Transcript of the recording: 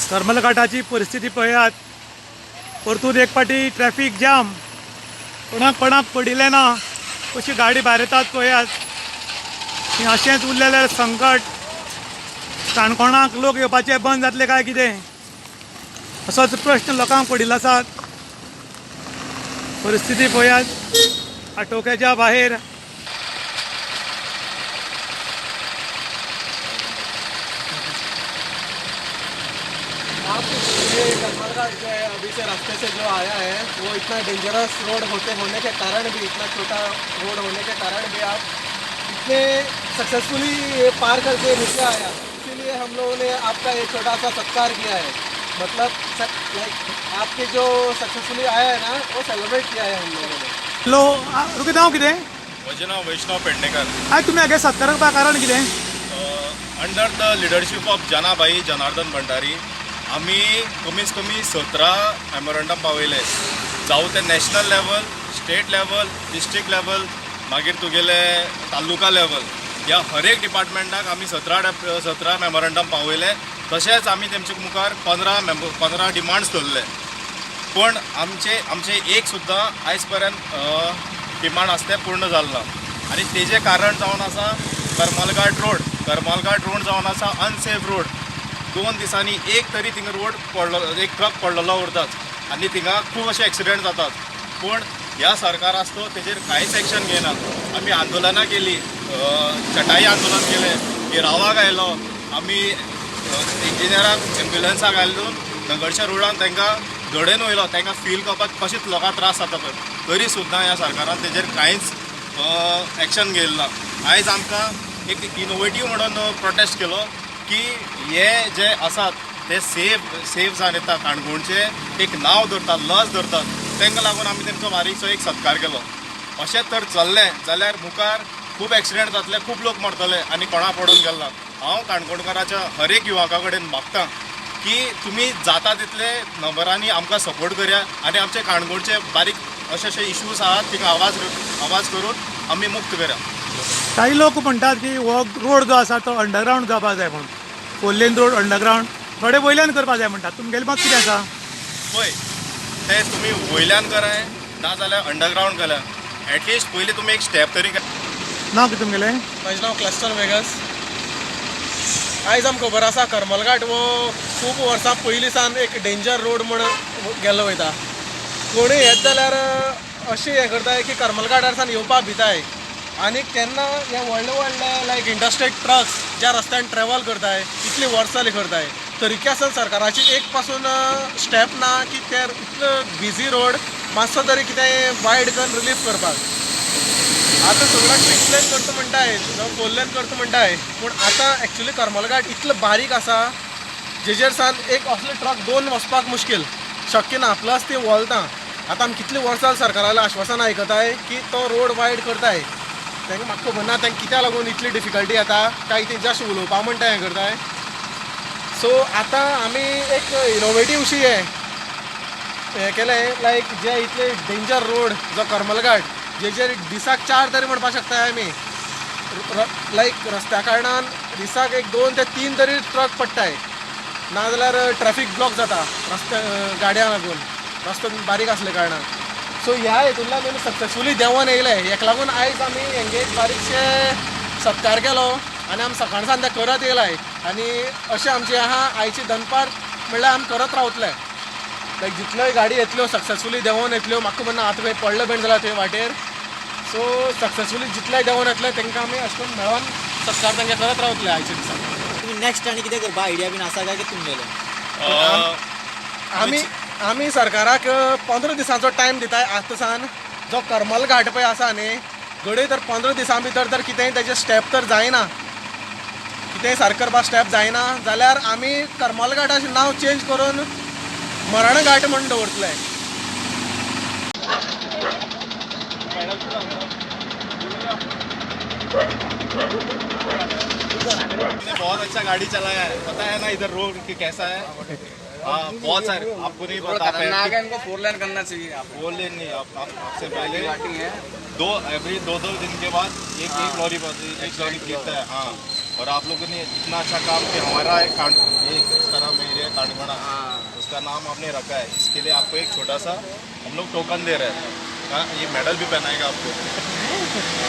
करमलघाटाची परिस्थिती पळयात. परतून एक फाटी ट्रॅफिक जाम, कोणाक कोणाक पडिल्लें ना, कशी गाडी भायर येतात पळयात. अशेंच उरलें जाल्यार संकट. काणकोणाक लोक येवपाचे बंद जातले काय कितें, असोच प्रश्न लोकांक पडिल्लो आसा. परिस्थिती पळयात आटोक्याच्या भायर. करमलघाट जो है अभी से रास्ते से जो आया है वो इतना डेंजरस रोड होने के कारण भी, इतना छोटा रोड होने के कारण भी आप इतने सक्सेसफुली पार करके नीचे आया, इसीलिए हम लोगों ने आपका एक छोटा सा सत्कार किया है. मतलब लाइक आपके जो सक्सेसफुली आया है ना वो सेलिब्रेट किया है हम लोगों ने. लो रुकी नाव कितें? म्हजें नांव वैष्णव पेडणेकर. आयज तुमी हागे सत्कार करपा कारण कितें? Under the leadership of Janabai Janardan Bhandari आमी कमीत कमी 17 मेमोरंडम पावयले. जावं ते national level, state level, district level, मागीर तुगेले तालुका लेवल, ह्या हर एक डिपार्टमेंटाक आमी 17 मेमोरंडम पावयले. तशेंच आमी तेमचे मुखार 15 डिमांड्स दवरले. पण आमचे एक सुद्दां आयज पर्यंत डिमांड आसा ते पूर्ण जाल्लो ना. आनी तेजें कारण जावन आसा करमलघाट रोड जावन आसा अनसेफ रोड. 2 दिसांनी एक तरी थिंगा रोड पडलो, एक ट्रक पडलेलो उरतात आनी थिंगा खूब अशे एक्सिडेंट जातात. पूण ह्या सरकार आसा तो तेजेर कांयच एक्शन घेयनात. आमी आंदोलनां केली, चटाई आंदोलन केलें, गिरावाक आयलो, आमी इंजिनियराक एम्ब्युलन्साक घालून नगरच्या रोडान तांकां धडेन वयलो, तांकां फील करपाक कशेंच लोकांक त्रास जाता पळय. तरी सुद्दां ह्या सरकारान तेजेर कांयच एक्शन घेयलें ना. आयज आमकां एक इनोवेटीव म्हणून प्रोटेस्ट केलो की हे जे आसात ते सेफ जावन येता काणकोणचे एक नांव धरतात, लज धरतात, तांकां लागून आमी तेंचो बारीकसो एक सत्कार केलो. अशें तर चल्लें जाल्यार मुखार खूब एक्सिडेंट जातले, खूब लोक मरतले आनी कोणा पडून गेला. हांव काणकोणकाराच्या हर एक युवका कडेन मागतां की तुमी जाता तितले नंबरांनी आमकां सपोर्ट करया आनी आमचे काणकोणचे बारीक अशे इश्यूज आहात तिका आवाज करून आमी मुक्त करया. काही लोक म्हणटात की हो रोड जो आसा तो अंडरग्रावंड जावपाक जाय म्हणून. 4 लेन रोड अंडरग्रावंड, थोडे वयल्यान करपाक जाय म्हणटात. तुमगेलें मत कितें आसा? पळय, ते तुमी वयल्यान कराय ना जाल्यार अंडरग्रावंड केल्या, एटलिस्ट पयलीं तुमी एक स्टेप तरी नांव कितें तुमगेलें? म्हजें नांव क्लस्टर वेगस. आयज आमकां खबर आसा करमलघाट वो खूब वर्सां पयलीं सावन एक डेंजर रोड म्हणून गेल्लो वयता. कोणूय येत जाल्यार अशें हें करताय की करमलघाटार सावन येवपाक भिताय. आनी केन्ना हे व्हडले लायक इंडस्ट्रियल ट्रक्स ज्या रस्त्यान ट्रॅवल करताय इतली वर्सां जाली करताय, तरीके आसन सरकाराची एक पासून स्टेप ना की ते इतलो बिजी रोड मातसो तरी कितें वायड करून रिलीफ करपाक. आतां सगळ्याक 6 लेन करता म्हणटाय, 4 लेन करता म्हणटाय, पूण आतां एक्चुली करमलघाट इतलो बारीक आसा जेजेर सावन एक असले ट्रक 2 वचपाक मुश्कील, शक्य ना. प्लस ती वळता. आतां आमी कितलीं वर्सां सरकारालें आश्वासन आयकताय की तो रोड वायड करताय. तांकां म्हाका खबर ना तांकां कित्याक लागून इतली डिफिकल्टी येता, काय ते जस्ट उलोवपा म्हणटा हें करताय. सो आतां आमी एक इनोवेटीव अशी हें केलें, लायक जे इतले डेंजर रोड जो करमलघाट जेजेर दिसाक 4 तरी म्हणपाक शकताय आमी. लायक रस्त्या कारणान दिसाक एक 2 ते 3 तरी ट्रक पडटाय, नाजाल्यार ट्रॅफिक ब्लॉक जाता रस्त्या गाडयांक लागून, रस्तो बारीक आसले कारणान. सो ह्या हेतूंतल्यान आमी सक्सेसफुली देंवोन येयले. हेका लागून आयज आमी हेंगे एक बारीकशे सत्कार केलो आनी आमी सकाळ सावन ते करत येयलाय. आनी अशें आमचें आहा आयची दनपार म्हणल्यार आमी करत रावतले. लायक जितल्योय गाडी येतल्यो सक्सेसफुली देंवोन येतल्यो. म्हाका खबर ना आतां खंय पडलो बीन जाल्यार थंय वाटेर. सो सक्सेसफुली जितले देंवोन येतले तांकां आमी अशें करून मेळोन सत्कार तांकां करत रावतले आयच्या दिसाक. तुम्ही नेक्स्ट आनी कितें करपा आयडिया बीन आसा काय तुमगेलो? आमी सरकाराक 15 दिसांचो टायम दिताय आतां सावन. जो करमलघाट पळय आसा न्ही, घडये तर 15 दिसां भितर जर कितेंय तेजे स्टेप तर जायना, कितेंय सारकें करपाक स्टेप जायना जाल्यार आमी करमलघाटाचें नांव चेंज करून मरणघाट म्हणून दवरतले. बहुत अच्छा गाड़ी चलाया है, पता है ना इधर रोड कैसा है. हाँ बहुत सारे आपको नहीं पता है. इनको 4 लेन करना चाहिए. आप 4 लेन नहीं, आपसे पहले है 2 दिन के बाद एक लॉरी गिरता है. हाँ, और आप लोगों ने इतना अच्छा काम किया. हमारा एक इस तरह में एरिया तांडगणा, उसका नाम आपने रखा है, इसके लिए आपको एक छोटा सा हम लोग टोकन दे रहे हैं। हाँ, ये मेडल भी पहनाएगा आपको।